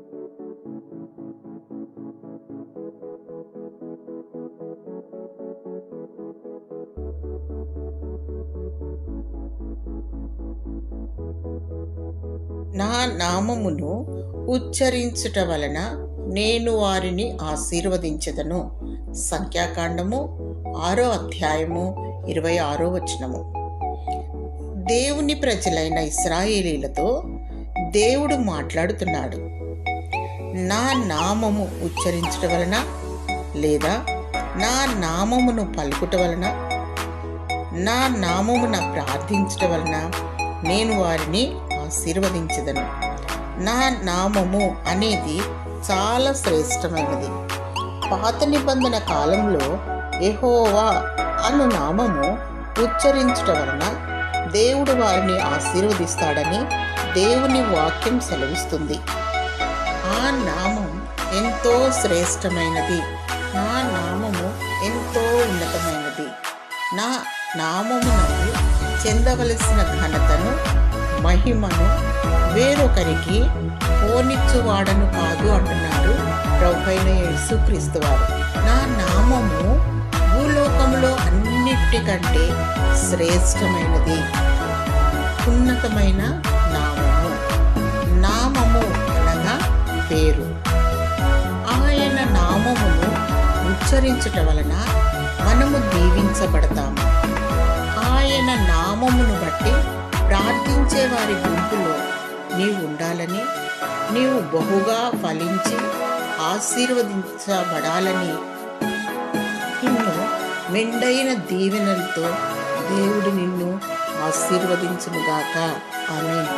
నా నామమును ఉచ్చరించుట వలన నేను వారిని ఆశీర్వదించెదను. సంఖ్యాకాండము 6 అధ్యాయము 26 వచనము. దేవుని ప్రజలైన ఇశ్రాయేలీలతో దేవుడు మాట్లాడుతున్నాడు. నా నామము ఉచ్చరించుట వలన లేదా నా నామమును పలుకుట వలన, నా నామమున ప్రార్థించుట వలన నేను వారిని ఆశీర్వదించదను. నా నామము అనేది చాలా శ్రేష్టమైనది. పాత నిబంధన కాలంలో యెహోవా అను నామము ఉచ్చరించుట వలన దేవుడు వారిని ఆశీర్వదిస్తాడని దేవుని వాక్యం సెలవిస్తుంది. ఆ నామం ఎంతో శ్రేష్టమైనది. నా నామము ఎంతో ఉన్నతమైనది. నా నామమునకు చెందవలసిన ఘనతను, మహిమను వేరొకరికి పోనిచ్చువాడను కాదు అంటున్నాడు ప్రభువైన యేసుక్రీస్తు వారు. నా నామము భూలోకములో అన్నిటికంటే శ్రేష్టమైనది, ఉన్నతమైన నామము. నామము అనగా పేరు. ఆయన నామమును ఉచ్చరించుట వలన మనము దీవించబడతాము. ఆయన నామమును బట్టి ప్రార్థించే వారి గుంపులో నీవు ఉండాలని, నీవు బహుగా ఫలించి ఆశీర్వదించబడాలని నిన్ను మెండైన దీవెనలతో దేవుడు నిన్ను ఆశీర్వదించునుగాక. ఆమేన్.